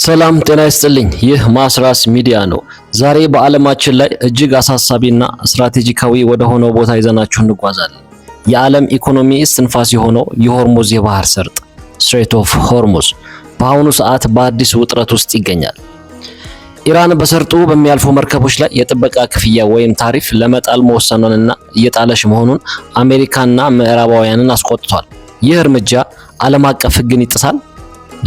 ሰላም ጤና ይስጥልኝ። ይህ ማስራስ ሚዲያ ነው። ዛሬ በዓለማችን ላይ እጅግ አሳሳቢና ስትራቴጂካዊ ወደ ሆነው ቦታ ይዘናችሁ እንጓዛለን። የዓለም ኢኮኖሚ እስትንፋስ የሆነው የሆርሙዝ የባህር ሰርጥ ስትሬት ኦፍ ሆርሙዝ በአሁኑ ሰዓት በአዲስ ውጥረት ውስጥ ይገኛል። ኢራን በሰርጡ በሚያልፉ መርከቦች ላይ የጥበቃ ክፍያ ወይም ታሪፍ ለመጣል መወሰኗንና እየጣለች መሆኑን አሜሪካና ምዕራባውያንን አስቆጥቷል። ይህ እርምጃ ዓለም አቀፍ ሕግን ይጥሳል?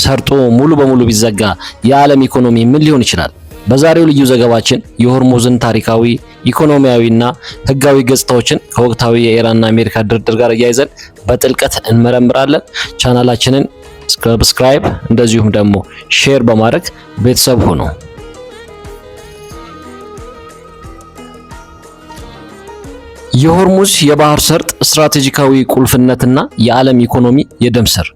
ሰርጡ ሙሉ በሙሉ ቢዘጋ የዓለም ኢኮኖሚ ምን ሊሆን ይችላል? በዛሬው ልዩ ዘገባችን የሆርሙዝን ታሪካዊ፣ ኢኮኖሚያዊና ህጋዊ ገጽታዎችን ከወቅታዊ የኢራንና አሜሪካ ድርድር ጋር እያይዘን በጥልቀት እንመረምራለን። ቻናላችንን ሰብስክራይብ እንደዚሁም ደግሞ ሼር በማድረግ ቤተሰብ ሁኑ። የሆርሙዝ የባህር ሰርጥ ስትራቴጂካዊ ቁልፍነትና የዓለም ኢኮኖሚ የደም ስር።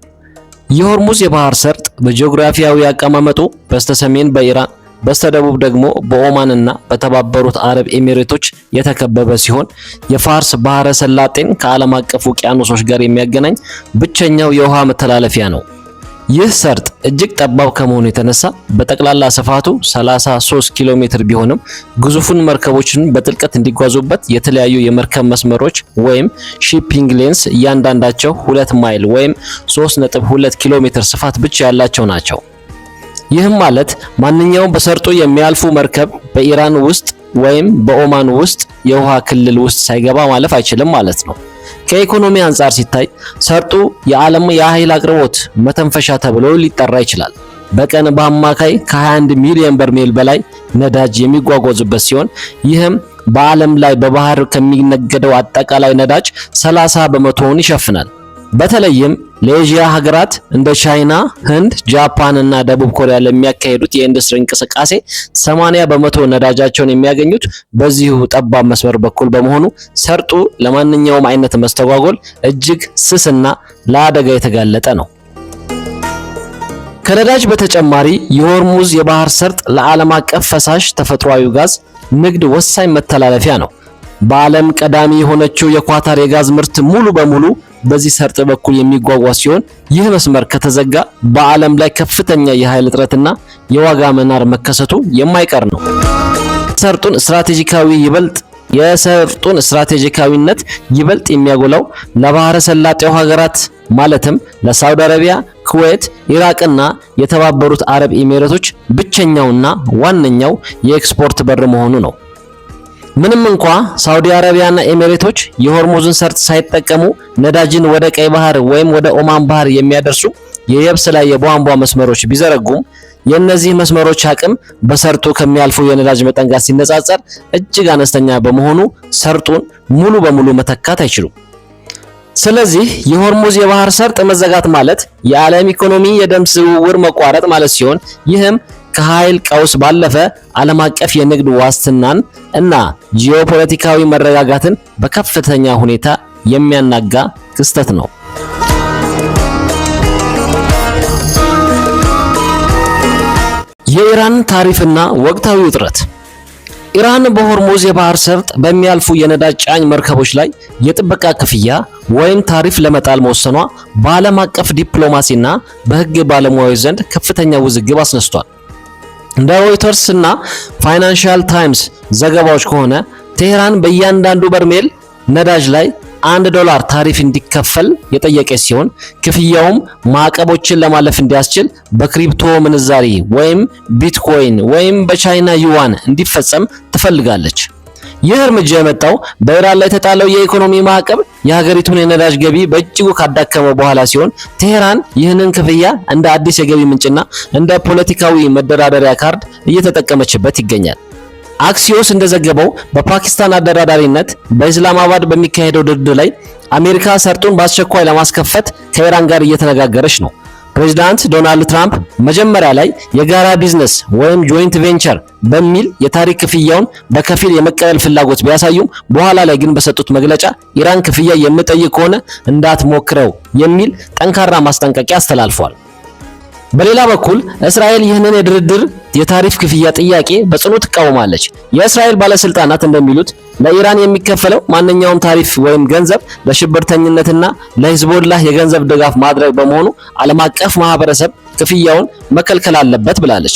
የሆርሙዝ የባህር ሰርጥ በጂኦግራፊያዊ አቀማመጡ በስተሰሜን በኢራን በስተደቡብ ደግሞ በኦማን እና በተባበሩት አረብ ኤሚሬቶች የተከበበ ሲሆን የፋርስ ባህረ ሰላጤን ከዓለም አቀፍ ውቅያኖሶች ጋር የሚያገናኝ ብቸኛው የውሃ መተላለፊያ ነው። ይህ ሰርጥ እጅግ ጠባብ ከመሆኑ የተነሳ በጠቅላላ ስፋቱ 33 ኪሎ ሜትር ቢሆንም ግዙፉን መርከቦችን በጥልቀት እንዲጓዙበት የተለያዩ የመርከብ መስመሮች ወይም ሺፒንግ ሌንስ እያንዳንዳቸው 2 ማይል ወይም 3.2 ኪሎ ሜትር ስፋት ብቻ ያላቸው ናቸው። ይህም ማለት ማንኛውም በሰርጡ የሚያልፉ መርከብ በኢራን ውስጥ ወይም በኦማን ውስጥ የውሃ ክልል ውስጥ ሳይገባ ማለፍ አይችልም ማለት ነው። ከኢኮኖሚ አንጻር ሲታይ ሰርጡ የዓለም የኃይል አቅርቦት መተንፈሻ ተብሎ ሊጠራ ይችላል። በቀን በአማካይ ከ21 ሚሊዮን በርሜል በላይ ነዳጅ የሚጓጓዙበት ሲሆን ይህም በዓለም ላይ በባህር ከሚነገደው አጠቃላይ ነዳጅ 30 በመቶውን ይሸፍናል። በተለይም ለኤዥያ ሀገራት እንደ ቻይና፣ ህንድ፣ ጃፓን እና ደቡብ ኮሪያ ለሚያካሄዱት የኢንዱስትሪ እንቅስቃሴ 80 በመቶ ነዳጃቸውን የሚያገኙት በዚሁ ጠባብ መስመር በኩል በመሆኑ ሰርጡ ለማንኛውም አይነት መስተጓጎል እጅግ ስስና ለአደጋ የተጋለጠ ነው። ከነዳጅ በተጨማሪ የሆርሙዝ የባህር ሰርጥ ለዓለም አቀፍ ፈሳሽ ተፈጥሯዊ ጋዝ ንግድ ወሳኝ መተላለፊያ ነው። በዓለም ቀዳሚ የሆነችው የኳታር የጋዝ ምርት ሙሉ በሙሉ በዚህ ሰርጥ በኩል የሚጓጓዝ ሲሆን ይህ መስመር ከተዘጋ በዓለም ላይ ከፍተኛ የኃይል እጥረትና የዋጋ መናር መከሰቱ የማይቀር ነው። የሰርጡን ስትራቴጂካዊነት ይበልጥ የሚያጎላው ለባህረ ሰላጤው ሀገራት ማለትም ለሳውዲ አረቢያ፣ ኩዌት፣ ኢራቅና የተባበሩት አረብ ኤሚሬቶች ብቸኛውና ዋነኛው የኤክስፖርት በር መሆኑ ነው። ምንም እንኳ ሳውዲ አረቢያና ኤሚሬቶች የሆርሙዝን ሰርጥ ሳይጠቀሙ ነዳጅን ወደ ቀይ ባህር ወይም ወደ ኦማን ባህር የሚያደርሱ የየብስ ላይ የቧንቧ መስመሮች ቢዘረጉም የእነዚህ መስመሮች አቅም በሰርጡ ከሚያልፉ የነዳጅ መጠን ጋር ሲነጻጸር እጅግ አነስተኛ በመሆኑ ሰርጡን ሙሉ በሙሉ መተካት አይችሉም። ስለዚህ የሆርሙዝ የባህር ሰርጥ መዘጋት ማለት የዓለም ኢኮኖሚ የደም ዝውውር መቋረጥ ማለት ሲሆን ይህም ከኃይል ቀውስ ባለፈ ዓለም አቀፍ የንግድ ዋስትናን እና ጂኦፖለቲካዊ መረጋጋትን በከፍተኛ ሁኔታ የሚያናጋ ክስተት ነው። የኢራን ታሪፍና ወቅታዊ ውጥረት። ኢራን በሆርሙዝ የባህር ሰርጥ በሚያልፉ የነዳጅ ጫኝ መርከቦች ላይ የጥበቃ ክፍያ ወይም ታሪፍ ለመጣል መወሰኗ በዓለም አቀፍ ዲፕሎማሲና በሕግ ባለሙያዎች ዘንድ ከፍተኛ ውዝግብ አስነስቷል። እንደ ሮይተርስ እና ፋይናንሻል ታይምስ ዘገባዎች ከሆነ ቴህራን በእያንዳንዱ በርሜል ነዳጅ ላይ $1 ታሪፍ እንዲከፈል የጠየቀች ሲሆን ክፍያውም ማዕቀቦችን ለማለፍ እንዲያስችል በክሪፕቶ ምንዛሪ ወይም ቢትኮይን ወይም በቻይና ዩዋን እንዲፈጸም ትፈልጋለች። ይህ እርምጃ የመጣው በኢራን ላይ የተጣለው የኢኮኖሚ ማዕቀብ የሀገሪቱን የነዳጅ ገቢ በእጅጉ ካዳከመ በኋላ ሲሆን ቴህራን ይህንን ክፍያ እንደ አዲስ የገቢ ምንጭና እንደ ፖለቲካዊ መደራደሪያ ካርድ እየተጠቀመችበት ይገኛል። አክሲዮስ እንደዘገበው በፓኪስታን አደራዳሪነት በኢስላማባድ በሚካሄደው ድርድር ላይ አሜሪካ ሰርጡን በአስቸኳይ ለማስከፈት ከኢራን ጋር እየተነጋገረች ነው። ፕሬዝዳንት ዶናልድ ትራምፕ መጀመሪያ ላይ የጋራ ቢዝነስ ወይም ጆይንት ቬንቸር በሚል የታሪክ ክፍያውን በከፊል የመቀበል ፍላጎት ቢያሳዩም በኋላ ላይ ግን በሰጡት መግለጫ ኢራን ክፍያ የምጠይቅ ከሆነ እንዳትሞክረው የሚል ጠንካራ ማስጠንቀቂያ አስተላልፏል። በሌላ በኩል እስራኤል ይህንን የድርድር የታሪፍ ክፍያ ጥያቄ በጽኑ ትቃወማለች። የእስራኤል ባለስልጣናት እንደሚሉት ለኢራን የሚከፈለው ማንኛውም ታሪፍ ወይም ገንዘብ ለሽብርተኝነትና ለሂዝቦላህ የገንዘብ ድጋፍ ማድረግ በመሆኑ ዓለም አቀፍ ማህበረሰብ ክፍያውን መከልከል አለበት ብላለች።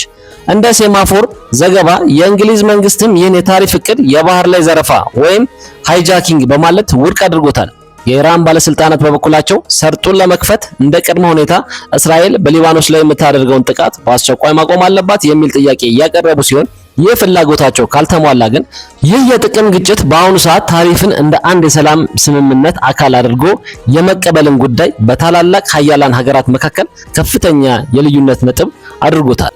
እንደ ሴማፎር ዘገባ የእንግሊዝ መንግስትም ይህን የታሪፍ እቅድ የባህር ላይ ዘረፋ ወይም ሃይጃኪንግ በማለት ውድቅ አድርጎታል። የኢራን ባለስልጣናት በበኩላቸው ሰርጡን ለመክፈት እንደ ቅድመ ሁኔታ እስራኤል በሊባኖስ ላይ የምታደርገውን ጥቃት በአስቸኳይ ማቆም አለባት የሚል ጥያቄ እያቀረቡ ሲሆን ይህ ፍላጎታቸው ካልተሟላ ግን ይህ የጥቅም ግጭት በአሁኑ ሰዓት ታሪፍን እንደ አንድ የሰላም ስምምነት አካል አድርጎ የመቀበልን ጉዳይ በታላላቅ ሀያላን ሀገራት መካከል ከፍተኛ የልዩነት ነጥብ አድርጎታል።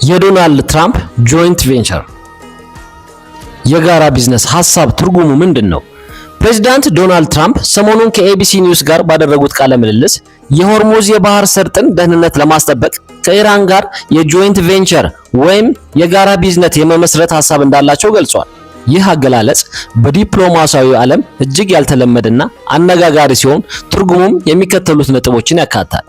የዶናልድ ትራምፕ ጆይንት ቬንቸር የጋራ ቢዝነስ ሐሳብ ትርጉሙ ምንድን ነው? ፕሬዚዳንት ዶናልድ ትራምፕ ሰሞኑን ከኤቢሲ ኒውስ ጋር ባደረጉት ቃለ ምልልስ የሆርሙዝ የባህር ሰርጥን ደህንነት ለማስጠበቅ ከኢራን ጋር የጆይንት ቬንቸር ወይም የጋራ ቢዝነስ የመመስረት ሐሳብ እንዳላቸው ገልጿል። ይህ አገላለጽ በዲፕሎማሲያዊ ዓለም እጅግ ያልተለመደና አነጋጋሪ ሲሆን ትርጉሙም የሚከተሉት ነጥቦችን ያካትታል።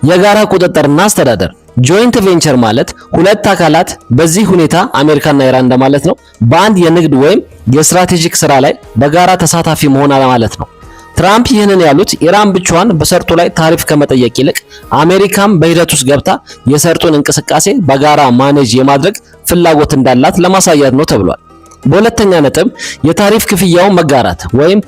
የጋራ ቁጥጥርና አስተዳደር ጆይንት ቬንቸር ማለት ሁለት አካላት በዚህ ሁኔታ አሜሪካና ኢራን እንደማለት ነው በአንድ የንግድ ወይም የስትራቴጂክ ስራ ላይ በጋራ ተሳታፊ መሆን ማለት ነው። ትራምፕ ይህንን ያሉት ኢራን ብቻዋን በሰርጡ ላይ ታሪፍ ከመጠየቅ ይልቅ አሜሪካም በሂደት ውስጥ ገብታ የሰርጡን እንቅስቃሴ በጋራ ማኔጅ የማድረግ ፍላጎት እንዳላት ለማሳየት ነው ተብሏል። በሁለተኛ ነጥብ የታሪፍ ክፍያውን መጋራት ወይም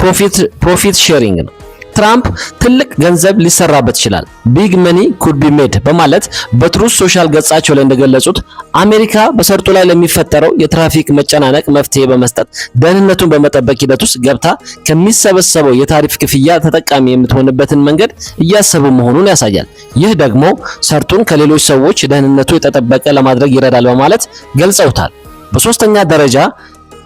ፕሮፊት ሼሪንግ ነው። ትራምፕ ትልቅ ገንዘብ ሊሰራበት ይችላል ቢግ መኒ ኩድ ቢ ሜድ በማለት በትሩዝ ሶሻል ገጻቸው ላይ እንደገለጹት አሜሪካ በሰርጡ ላይ ለሚፈጠረው የትራፊክ መጨናነቅ መፍትሄ በመስጠት ደህንነቱን በመጠበቅ ሂደት ውስጥ ገብታ ከሚሰበሰበው የታሪፍ ክፍያ ተጠቃሚ የምትሆንበትን መንገድ እያሰቡ መሆኑን ያሳያል። ይህ ደግሞ ሰርጡን ከሌሎች ሰዎች ደህንነቱ የተጠበቀ ለማድረግ ይረዳል በማለት ገልጸውታል። በሶስተኛ ደረጃ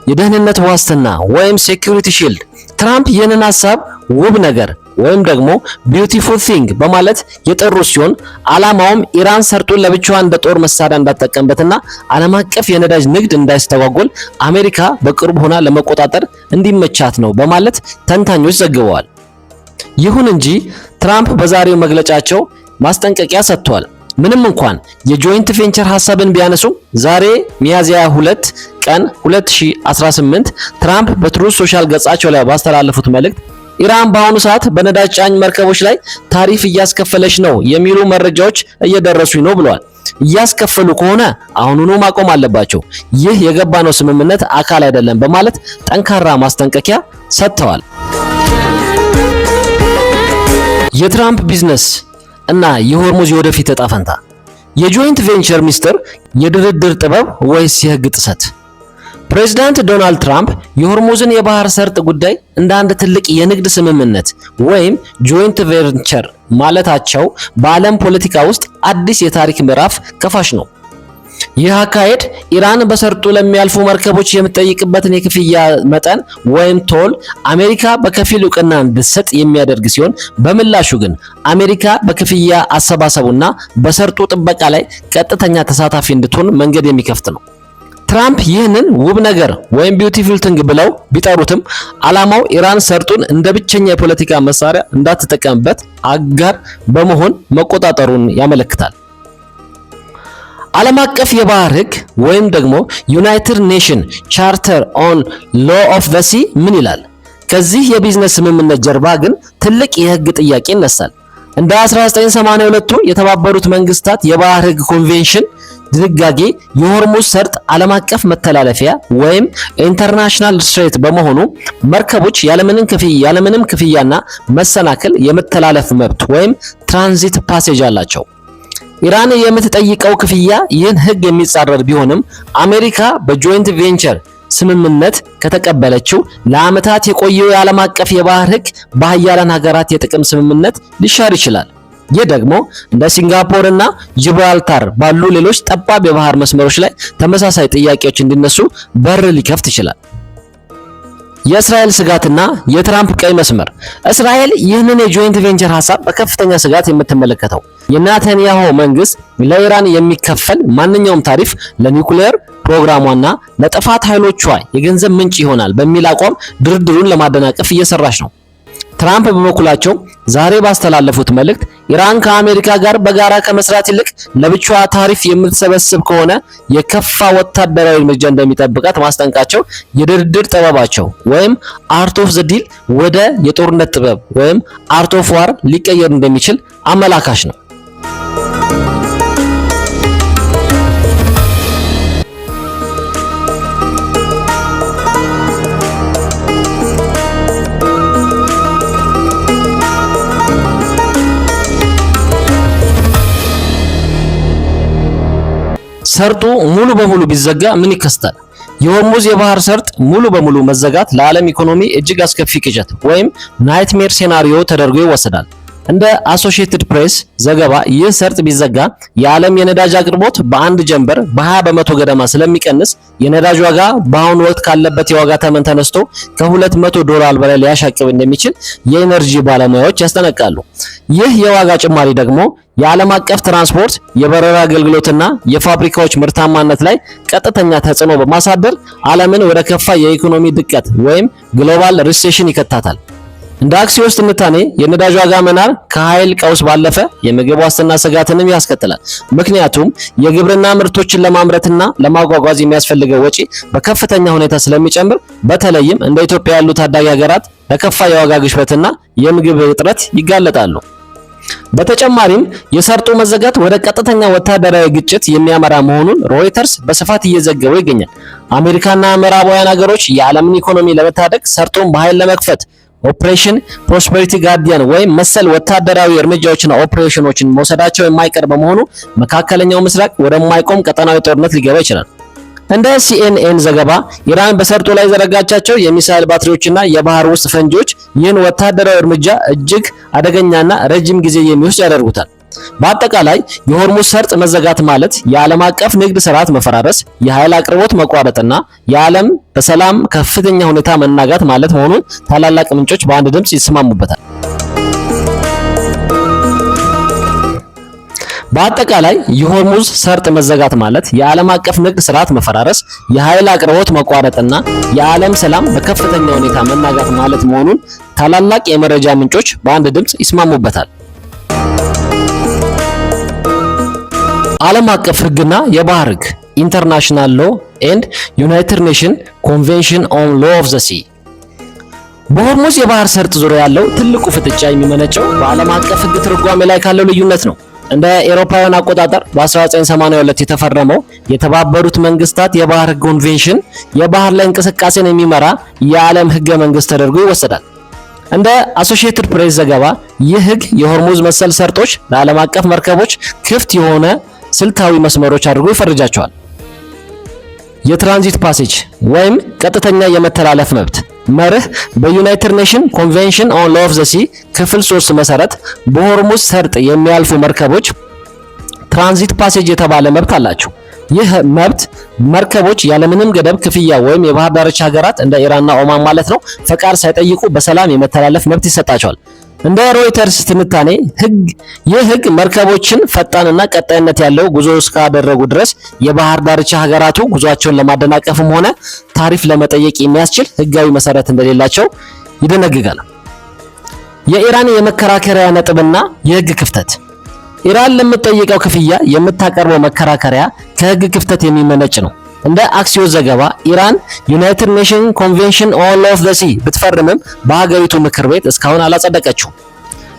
የደህንነት ዋስትና ወይም ሴኩሪቲ ሺልድ ትራምፕ ይህንን ሐሳብ ውብ ነገር ወይም ደግሞ ቢዩቲፉል ቲንግ በማለት የጠሩ ሲሆን ዓላማውም ኢራን ሰርጡን ለብቻዋ እንደ ጦር መሳሪያ እንዳትጠቀምበትና ዓለም አቀፍ የነዳጅ ንግድ እንዳይስተጓጎል አሜሪካ በቅርብ ሆና ለመቆጣጠር እንዲመቻት ነው በማለት ተንታኞች ዘግበዋል። ይሁን እንጂ ትራምፕ በዛሬው መግለጫቸው ማስጠንቀቂያ ሰጥተዋል። ምንም እንኳን የጆይንት ቬንቸር ሐሳብን ቢያነሱም ዛሬ ሚያዝያ 2 ቀን 2018 ትራምፕ በትሩዝ ሶሻል ገጻቸው ላይ ባስተላለፉት መልእክት ኢራን በአሁኑ ሰዓት በነዳጅ ጫኝ መርከቦች ላይ ታሪፍ እያስከፈለች ነው የሚሉ መረጃዎች እየደረሱኝ ነው ብለዋል። እያስከፈሉ ከሆነ አሁኑኑ ማቆም አለባቸው፣ ይህ የገባነው ስምምነት አካል አይደለም በማለት ጠንካራ ማስጠንቀቂያ ሰጥተዋል። የትራምፕ ቢዝነስ እና የሆርሙዝ የወደፊት ዕጣ ፈንታ የጆይንት ቬንቸር ሚስጥር የድርድር ጥበብ ወይስ የህግ ጥሰት? ፕሬዚዳንት ዶናልድ ትራምፕ የሆርሙዝን የባህር ሰርጥ ጉዳይ እንደ አንድ ትልቅ የንግድ ስምምነት ወይም ጆይንት ቬንቸር ማለታቸው በዓለም ፖለቲካ ውስጥ አዲስ የታሪክ ምዕራፍ ከፋሽ ነው። ይህ አካሄድ ኢራን በሰርጡ ለሚያልፉ መርከቦች የምትጠይቅበትን የክፍያ መጠን ወይም ቶል አሜሪካ በከፊል እውቅና እንድትሰጥ የሚያደርግ ሲሆን በምላሹ ግን አሜሪካ በክፍያ አሰባሰቡና በሰርጡ ጥበቃ ላይ ቀጥተኛ ተሳታፊ እንድትሆን መንገድ የሚከፍት ነው። ትራምፕ ይህንን ውብ ነገር ወይም ቢዩቲፉል ቲንግ ብለው ቢጠሩትም ዓላማው ኢራን ሰርጡን እንደ ብቸኛ የፖለቲካ መሳሪያ እንዳትጠቀምበት አጋር በመሆን መቆጣጠሩን ያመለክታል። ዓለም አቀፍ የባህር ሕግ ወይም ደግሞ ዩናይትድ ኔሽን ቻርተር ኦን ሎ ኦፍ ዘ ሲ ምን ይላል? ከዚህ የቢዝነስ ስምምነት ጀርባ ግን ትልቅ የሕግ ጥያቄ ይነሳል። እንደ 1982ቱ የተባበሩት መንግስታት የባህር ሕግ ኮንቬንሽን ድንጋጌ የሆርሙዝ ሰርጥ ዓለም አቀፍ መተላለፊያ ወይም ኢንተርናሽናል ስትሬት በመሆኑ መርከቦች ያለምንም ክፍያና መሰናክል የመተላለፍ መብት ወይም ትራንዚት ፓሴጅ አላቸው። ኢራን የምትጠይቀው ክፍያ ይህን ህግ የሚጻረር ቢሆንም አሜሪካ በጆይንት ቬንቸር ስምምነት ከተቀበለችው ለዓመታት የቆየው የዓለም አቀፍ የባህር ህግ በሀያላን ሀገራት የጥቅም ስምምነት ሊሻር ይችላል። ይህ ደግሞ እንደ ሲንጋፖር እና ጂብራልታር ባሉ ሌሎች ጠባብ የባህር መስመሮች ላይ ተመሳሳይ ጥያቄዎች እንዲነሱ በር ሊከፍት ይችላል። የእስራኤል ስጋትና የትራምፕ ቀይ መስመር እስራኤል ይህንን የጆይንት ቬንቸር ሐሳብ በከፍተኛ ስጋት የምትመለከተው የናታንያሁ መንግስት ለኢራን የሚከፈል ማንኛውም ታሪፍ ለኒውክሌር ፕሮግራሟና ለጥፋት ኃይሎቿ የገንዘብ ምንጭ ይሆናል በሚል አቋም ድርድሩን ለማደናቀፍ እየሰራች ነው። ትራምፕ በበኩላቸው ዛሬ ባስተላለፉት መልእክት ኢራን ከአሜሪካ ጋር በጋራ ከመስራት ይልቅ ለብቻዋ ታሪፍ የምትሰበስብ ከሆነ የከፋ ወታደራዊ እርምጃ እንደሚጠብቃት ማስጠንቀቃቸው የድርድር ጥበባቸው ወይም አርት ኦፍ ዘ ዲል ወደ የጦርነት ጥበብ ወይም አርት ኦፍ ዋር ሊቀየር እንደሚችል አመላካሽ ነው። ሰርጡ ሙሉ በሙሉ ቢዘጋ ምን ይከሰታል? የሆርሙዝ የባህር ሰርጥ ሙሉ በሙሉ መዘጋት ለዓለም ኢኮኖሚ እጅግ አስከፊ ቅዠት ወይም ናይትሜር ሴናሪዮ ተደርጎ ይወሰዳል። እንደ አሶሺየትድ ፕሬስ ዘገባ ይህ ሰርጥ ቢዘጋ የዓለም የነዳጅ አቅርቦት በአንድ ጀንበር በ20 በመቶ ገደማ ስለሚቀንስ የነዳጅ ዋጋ በአሁኑ ወቅት ካለበት የዋጋ ተመን ተነስቶ ከ$200 በላይ ሊያሻቅብ እንደሚችል የኢነርጂ ባለሙያዎች ያስጠነቅቃሉ። ይህ የዋጋ ጭማሪ ደግሞ የዓለም አቀፍ ትራንስፖርት፣ የበረራ አገልግሎትና የፋብሪካዎች ምርታማነት ላይ ቀጥተኛ ተጽዕኖ በማሳደር ዓለምን ወደ ከፋ የኢኮኖሚ ድቀት ወይም ግሎባል ሪሴሽን ይከታታል። እንደ አክሲዮስ ትንታኔ የነዳጅ ዋጋ መናር ከኃይል ቀውስ ባለፈ የምግብ ዋስትና ስጋትንም ያስከትላል። ምክንያቱም የግብርና ምርቶችን ለማምረትና ለማጓጓዝ የሚያስፈልገው ወጪ በከፍተኛ ሁኔታ ስለሚጨምር በተለይም እንደ ኢትዮጵያ ያሉ ታዳጊ ሀገራት ለከፋ የዋጋ ግሽበትና የምግብ እጥረት ይጋለጣሉ። በተጨማሪም የሰርጡ መዘጋት ወደ ቀጥተኛ ወታደራዊ ግጭት የሚያመራ መሆኑን ሮይተርስ በስፋት እየዘገበው ይገኛል። አሜሪካና ምዕራባውያን ሀገሮች የዓለምን ኢኮኖሚ ለመታደግ ሰርጡን በኃይል ለመክፈት ኦፕሬሽን ፕሮስፐሪቲ ጋርዲያን ወይም መሰል ወታደራዊ እርምጃዎችና ኦፕሬሽኖችን መውሰዳቸው የማይቀር በመሆኑ መካከለኛው ምስራቅ ወደማይቆም ቀጠናዊ ጦርነት ሊገባ ይችላል። እንደ ሲኤንኤን ዘገባ ኢራን በሰርጡ ላይ ዘረጋቻቸው የሚሳኤል ባትሪዎችና የባህር ውስጥ ፈንጂዎች ይህን ወታደራዊ እርምጃ እጅግ አደገኛና ረጅም ጊዜ የሚወስድ ያደርጉታል። በአጠቃላይ የሆርሙዝ ሰርጥ መዘጋት ማለት የዓለም አቀፍ ንግድ ስርዓት መፈራረስ፣ የኃይል አቅርቦት መቋረጥና የዓለም በሰላም ከፍተኛ ሁኔታ መናጋት ማለት መሆኑን ታላላቅ ምንጮች በአንድ ድምጽ ይስማሙበታል። በአጠቃላይ የሆርሙዝ ሰርጥ መዘጋት ማለት የዓለም አቀፍ ንግድ ስርዓት መፈራረስ፣ የኃይል አቅርቦት መቋረጥና የዓለም ሰላም በከፍተኛ ሁኔታ መናጋት ማለት መሆኑን ታላላቅ የመረጃ ምንጮች በአንድ ድምጽ ይስማሙበታል። ዓለም አቀፍ ሕግና የባህር ሕግ ኢንተርናሽናል ሎ ኤንድ ዩናይትድ ኔሽን ኮንቬንሽን ኦን ሎ ኦፍ ዘ ሲ። በሆርሙዝ የባህር ሰርጥ ዙሪያ ያለው ትልቁ ፍጥጫ የሚመነጨው በዓለም አቀፍ ሕግ ትርጓሜ ላይ ካለው ልዩነት ነው። እንደ አውሮፓውያን አቆጣጠር በ1982 የተፈረመው የተባበሩት መንግስታት የባህር ሕግ ኮንቬንሽን የባህር ላይ እንቅስቃሴን የሚመራ የዓለም ሕገ መንግስት ተደርጎ ይወሰዳል። እንደ አሶሺየትድ ፕሬስ ዘገባ ይህ ሕግ የሆርሙዝ መሰል ሰርጦች ለዓለም አቀፍ መርከቦች ክፍት የሆነ ስልታዊ መስመሮች አድርጎ ይፈርጃቸዋል። የትራንዚት ፓሴጅ ወይም ቀጥተኛ የመተላለፍ መብት መርህ በዩናይትድ ኔሽን ኮንቬንሽን ኦን ሎ ኦፍ ዘ ሲ ክፍል 3 መሰረት በሆርሙዝ ሰርጥ የሚያልፉ መርከቦች ትራንዚት ፓሴጅ የተባለ መብት አላቸው። ይህ መብት መርከቦች ያለምንም ገደብ ክፍያ ወይም የባህር ዳርቻ ሀገራት እንደ ኢራንና ኦማን ማለት ነው ፈቃድ ሳይጠይቁ በሰላም የመተላለፍ መብት ይሰጣቸዋል። እንደ ሮይተርስ ትንታኔ ይህ ሕግ መርከቦችን ፈጣንና ቀጣይነት ያለው ጉዞ እስካደረጉ ድረስ የባህር ዳርቻ ሀገራቱ ጉዟቸውን ለማደናቀፍም ሆነ ታሪፍ ለመጠየቅ የሚያስችል ሕጋዊ መሰረት እንደሌላቸው ይደነግጋል። የኢራን የመከራከሪያ ነጥብና የሕግ ክፍተት ኢራን ለምትጠይቀው ክፍያ የምታቀርበው መከራከሪያ ከሕግ ክፍተት የሚመነጭ ነው። እንደ አክሲዮስ ዘገባ ኢራን ዩናይትድ ኔሽን ኮንቬንሽን ኦን ሎ ኦፍ ዘ ሲ ብትፈርምም በሀገሪቱ ምክር ቤት እስካሁን አላጸደቀችው።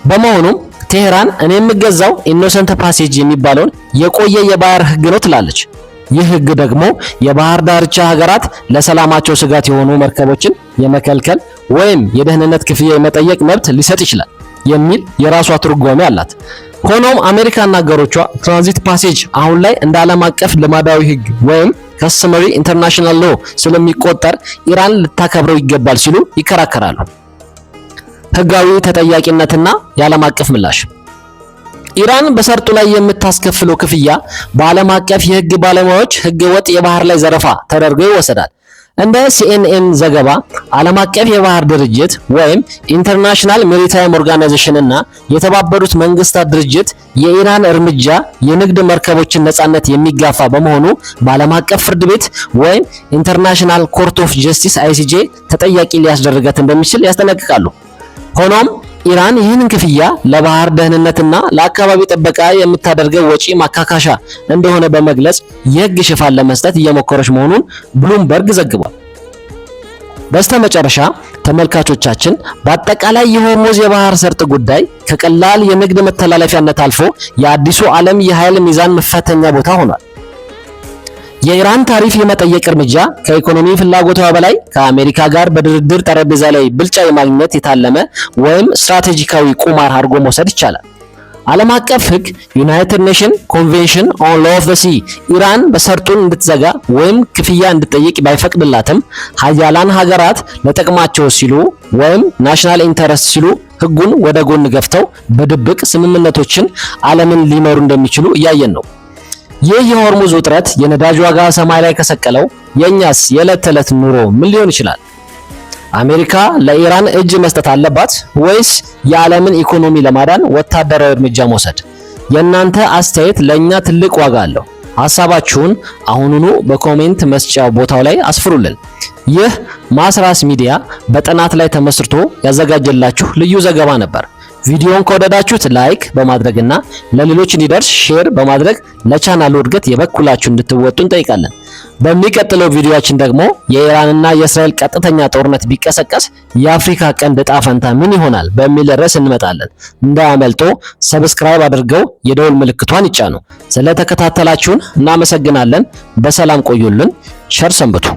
በመሆኑም ቴህራን እኔ የምገዛው ኢኖሰንት ፓሴጅ የሚባለውን የቆየ የባህር ሕግ ነው ትላለች። ይህ ሕግ ደግሞ የባህር ዳርቻ ሀገራት ለሰላማቸው ስጋት የሆኑ መርከቦችን የመከልከል ወይም የደህንነት ክፍያ የመጠየቅ መብት ሊሰጥ ይችላል የሚል የራሷ ትርጓሜ አላት። ሆኖም አሜሪካና አገሮቿ ትራንዚት ፓሴጅ አሁን ላይ እንደ ዓለም አቀፍ ልማዳዊ ሕግ ወይም ከስተመሪ ኢንተርናሽናል ሎ ስለሚቆጠር ኢራን ልታከብረው ይገባል ሲሉ ይከራከራሉ። ሕጋዊ ተጠያቂነትና የዓለም አቀፍ ምላሽ ኢራን በሰርጡ ላይ የምታስከፍለው ክፍያ በዓለም አቀፍ የሕግ ባለሙያዎች ሕገወጥ የባህር ላይ ዘረፋ ተደርጎ ይወሰዳል። እንደ ሲኤንኤን ዘገባ ዓለም አቀፍ የባህር ድርጅት ወይም ኢንተርናሽናል ሜሪታይም ኦርጋናይዜሽን እና የተባበሩት መንግስታት ድርጅት የኢራን እርምጃ የንግድ መርከቦችን ነጻነት የሚጋፋ በመሆኑ በዓለም አቀፍ ፍርድ ቤት ወይም ኢንተርናሽናል ኮርት ኦፍ ጀስቲስ ICJ ተጠያቂ ሊያስደርጋት እንደሚችል ያስጠነቅቃሉ። ሆኖም ኢራን ይህንን ክፍያ ለባህር ደህንነትና ለአካባቢ ጥበቃ የምታደርገው ወጪ ማካካሻ እንደሆነ በመግለጽ የህግ ሽፋን ለመስጠት እየሞከረች መሆኑን ብሉምበርግ ዘግቧል። በስተመጨረሻ ተመልካቾቻችን በአጠቃላይ የሆርሙዝ የባህር ሰርጥ ጉዳይ ከቀላል የንግድ መተላለፊያነት አልፎ የአዲሱ ዓለም የኃይል ሚዛን መፈተኛ ቦታ ሆኗል። የኢራን ታሪፍ የመጠየቅ እርምጃ ከኢኮኖሚ ፍላጎቷ በላይ ከአሜሪካ ጋር በድርድር ጠረጴዛ ላይ ብልጫ የማግኘት የታለመ ወይም ስትራቴጂካዊ ቁማር አድርጎ መውሰድ ይቻላል። ዓለም አቀፍ ሕግ ዩናይትድ ኔሽን ኮንቬንሽን ኦን ሎው ኦፍ ዘ ሲ ኢራን በሰርጡን እንድትዘጋ ወይም ክፍያ እንድትጠይቅ ባይፈቅድላትም ሀያላን ሀገራት ለጥቅማቸው ሲሉ ወይም ናሽናል ኢንተረስት ሲሉ ሕጉን ወደ ጎን ገፍተው በድብቅ ስምምነቶችን ዓለምን ሊመሩ እንደሚችሉ እያየን ነው። ይህ የሆርሙዝ ውጥረት የነዳጅ ዋጋ ሰማይ ላይ ከሰቀለው የኛስ የዕለት ተዕለት ኑሮ ምን ሊሆን ይችላል? አሜሪካ ለኢራን እጅ መስጠት አለባት ወይስ የዓለምን ኢኮኖሚ ለማዳን ወታደራዊ እርምጃ መውሰድ? የእናንተ አስተያየት ለኛ ትልቅ ዋጋ አለው። ሐሳባችሁን አሁኑኑ በኮሜንት መስጫ ቦታው ላይ አስፍሩልን። ይህ ማስራስ ሚዲያ በጥናት ላይ ተመስርቶ ያዘጋጀላችሁ ልዩ ዘገባ ነበር። ቪዲዮን ከወደዳችሁት ላይክ በማድረግና ለሌሎች እንዲደርስ ሼር በማድረግ ለቻናሉ እድገት የበኩላችሁ እንድትወጡ እንጠይቃለን። በሚቀጥለው ቪዲዮአችን ደግሞ የኢራንና የእስራኤል ቀጥተኛ ጦርነት ቢቀሰቀስ የአፍሪካ ቀንድ ዕጣ ፈንታ ምን ይሆናል በሚል ርዕስ እንመጣለን። እንዳያመልጦ ሰብስክራይብ አድርገው የደውል ምልክቷን ይጫኑ። ስለተከታተላችሁን እናመሰግናለን። በሰላም ቆዩልን። ቸር ሰንብቱ።